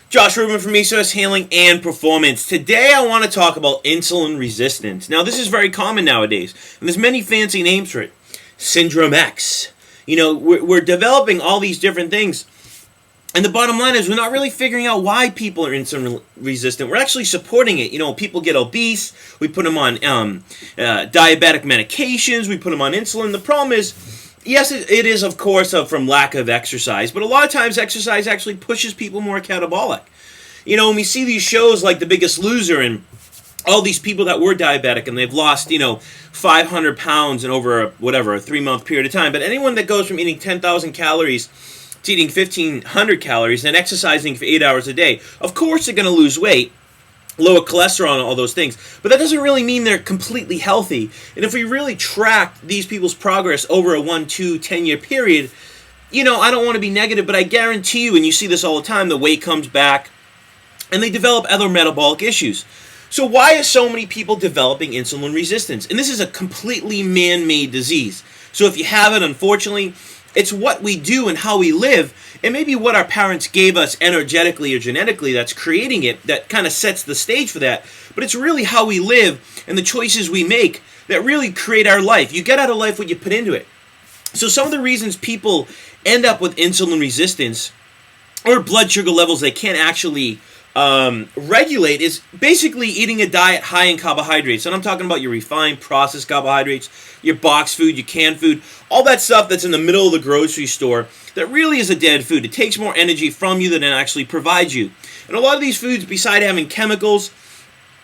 Josh Rubin from Resource Handling and Performance. Today I want to talk about insulin resistance. Now this is very common nowadays, and there's many fancy names for it. Syndrome X. You know, we're developing all these different things, and the bottom line is we're not really figuring out why people are insulin resistant. We're actually supporting it. You know, people get obese, we put them on diabetic medications, we put them on insulin. The problem is, yes, it is, of course, from lack of exercise, but a lot of times exercise actually pushes people more catabolic. You know, when we see these shows like The Biggest Loser and all these people that were diabetic and they've lost, 500 pounds in over a 3-month period of time. But anyone that goes from eating 10,000 calories to eating 1,500 calories and exercising for 8 hours a day, of course they're going to lose weight, lower cholesterol and all those things. But that doesn't really mean they're completely healthy. And if we really track these people's progress over a 1, 2, 10-year period, I don't want to be negative, but I guarantee you, and you see this all the time, the weight comes back and they develop other metabolic issues. So why are so many people developing insulin resistance? And this is a completely man-made disease. So if you have it, unfortunately, it's what we do and how we live, and maybe what our parents gave us energetically or genetically that's creating it, that kind of sets the stage for that. But it's really how we live and the choices we make that really create our life. You get out of life what you put into it. So some of the reasons people end up with insulin resistance or blood sugar levels they can't actually regulate is basically eating a diet high in carbohydrates. And I'm talking about your refined, processed carbohydrates, your box food, your canned food, all that stuff that's in the middle of the grocery store that really is a dead food. It takes more energy from you than it actually provides you. And a lot of these foods, besides having chemicals,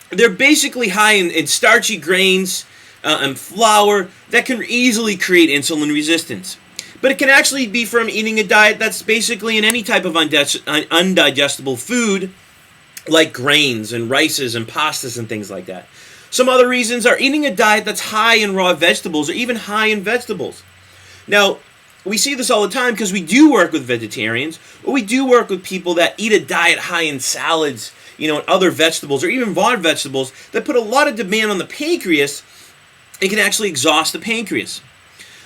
they're basically high in starchy grains and flour that can easily create insulin resistance. But it can actually be from eating a diet that's basically in any type of undigestible food, like grains and rices and pastas and things like that. Some other reasons are eating a diet that's high in raw vegetables or even high in vegetables. Now, we see this all the time because we do work with vegetarians, or we do work with people that eat a diet high in salads, and other vegetables, or even raw vegetables that put a lot of demand on the pancreas and can actually exhaust the pancreas.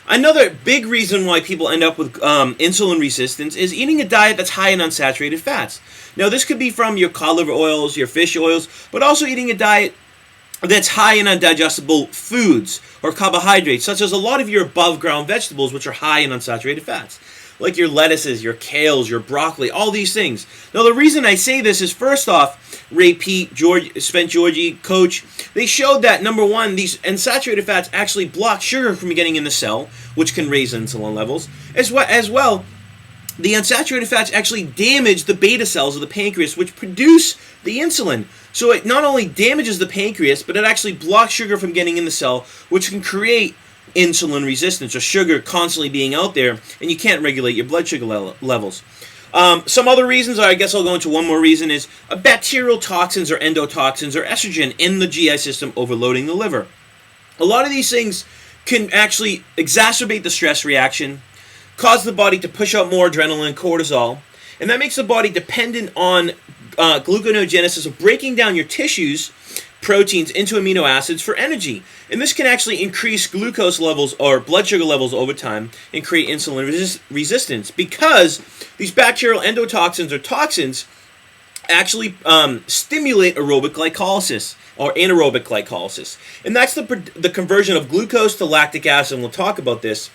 Another big reason why people end up with insulin resistance is eating a diet that's high in unsaturated fats. Now, this could be from your cod liver oils, your fish oils, but also eating a diet that's high in undigestible foods or carbohydrates, such as a lot of your above-ground vegetables, which are high in unsaturated fats, like your lettuces, your kales, your broccoli, all these things. Now, the reason I say this is, first off, Ray Peat, Spence Georgie, Coach, they showed that, number one, these unsaturated fats actually block sugar from getting in the cell, which can raise insulin levels. As well, the unsaturated fats actually damage the beta cells of the pancreas, which produce the insulin. So it not only damages the pancreas, but it actually blocks sugar from getting in the cell, which can create insulin resistance, or sugar constantly being out there, and you can't regulate your blood sugar levels. Some other reasons, I guess I'll go into one more reason, is bacterial toxins or endotoxins or estrogen in the GI system overloading the liver. A lot of these things can actually exacerbate the stress reaction, cause the body to push out more adrenaline and cortisol, and that makes the body dependent on gluconeogenesis, of breaking down your tissues, proteins into amino acids for energy. And this can actually increase glucose levels or blood sugar levels over time and create insulin resistance, because these bacterial endotoxins or toxins actually stimulate aerobic glycolysis or anaerobic glycolysis. And that's the conversion of glucose to lactic acid, and we'll talk about this,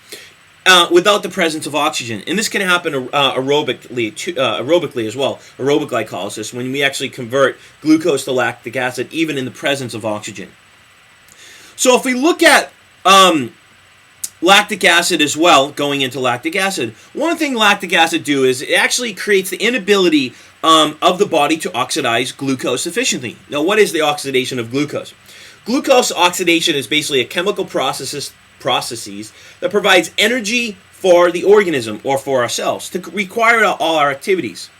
without the presence of oxygen. And this can happen aerobically as well, aerobic glycolysis, when we actually convert glucose to lactic acid even in the presence of oxygen. So if we look at lactic acid as well, going into lactic acid, one thing lactic acid do is it actually creates the inability of the body to oxidize glucose efficiently. Now, what is the oxidation of glucose? Glucose oxidation is basically a chemical processes that provides energy for the organism or for our cells to require all our activities.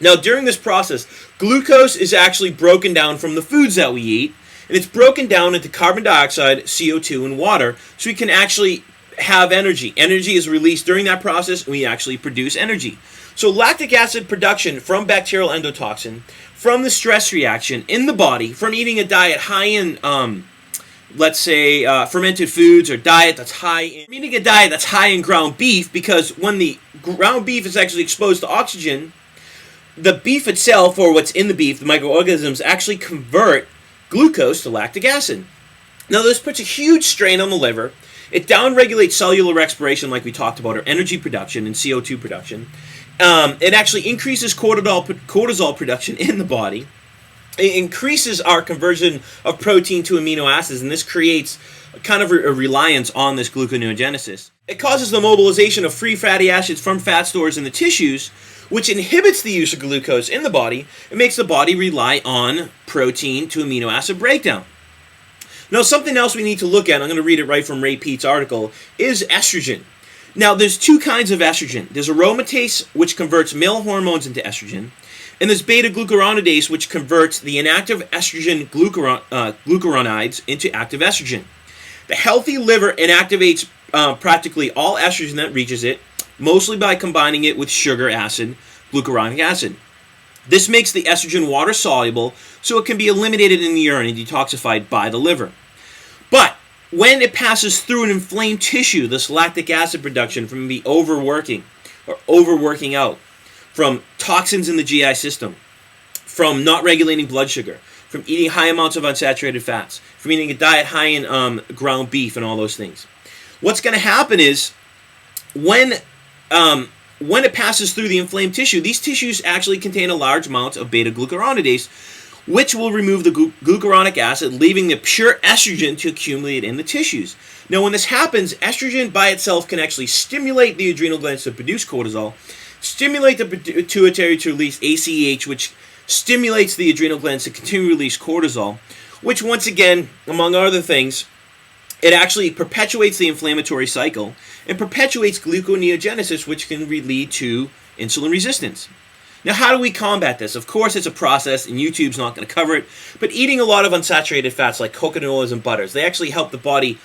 Now, during this process, glucose is actually broken down from the foods that we eat, and it's broken down into carbon dioxide, CO2, and water, so we can actually have energy. Energy is released during that process, and we actually produce energy. So lactic acid production from bacterial endotoxin, from the stress reaction in the body, from eating a diet high in let's say, fermented foods, or diet that's high in, eating a diet that's high in ground beef, because when the ground beef is actually exposed to oxygen, the beef itself, or what's in the beef, the microorganisms, actually convert glucose to lactic acid. Now, this puts a huge strain on the liver. It downregulates cellular respiration, like we talked about, or energy production and CO2 production. It actually increases cortisol production in the body. It increases our conversion of protein to amino acids, and this creates kind of a reliance on this gluconeogenesis. It causes the mobilization of free fatty acids from fat stores in the tissues, which inhibits the use of glucose in the body and makes the body rely on protein to amino acid breakdown. Now, something else we need to look at, I'm going to read it right from Ray Peat's article, is estrogen. Now, there's two kinds of estrogen. There's aromatase, which converts male hormones into estrogen, and there's beta-glucuronidase, which converts the inactive estrogen glucuronides into active estrogen. The healthy liver inactivates practically all estrogen that reaches it, mostly by combining it with sugar acid, glucuronic acid. This makes the estrogen water-soluble, so it can be eliminated in the urine and detoxified by the liver. But when it passes through an inflamed tissue, this lactic acid production from the overworking out, from toxins in the GI system, from not regulating blood sugar, from eating high amounts of unsaturated fats, from eating a diet high in ground beef and all those things. What's going to happen is when it passes through the inflamed tissue, these tissues actually contain a large amount of beta-glucuronidase, which will remove the glucuronic acid, leaving the pure estrogen to accumulate in the tissues. Now, when this happens, estrogen by itself can actually stimulate the adrenal glands to produce cortisol, stimulate the pituitary to release ACH, which stimulates the adrenal glands to continue to release cortisol, which once again, among other things, it actually perpetuates the inflammatory cycle and perpetuates gluconeogenesis, which can lead to insulin resistance. Now, how do we combat this? Of course, it's a process, and YouTube's not going to cover it, but eating a lot of unsaturated fats like coconut oils and butters, they actually help the body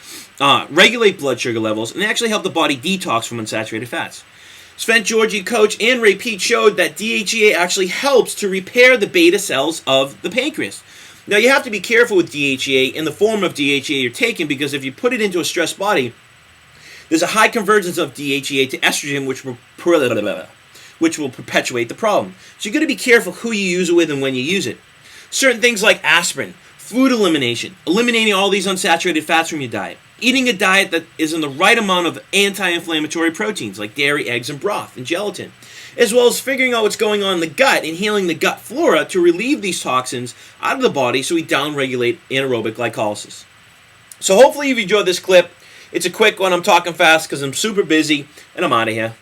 regulate blood sugar levels, and they actually help the body detox from unsaturated fats. Sven Georgi, coach, and Ray Peat showed that DHEA actually helps to repair the beta cells of the pancreas. Now, you have to be careful with DHEA in the form of DHEA you're taking, because if you put it into a stressed body, there's a high convergence of DHEA to estrogen, which will perpetuate the problem. So you've got to be careful who you use it with and when you use it. Certain things like aspirin, food elimination, eliminating all these unsaturated fats from your diet, eating a diet that is in the right amount of anti-inflammatory proteins like dairy, eggs, and broth, and gelatin, as well as figuring out what's going on in the gut and healing the gut flora to relieve these toxins out of the body so we downregulate anaerobic glycolysis. So hopefully you've enjoyed this clip. It's a quick one. I'm talking fast because I'm super busy, and I'm out of here.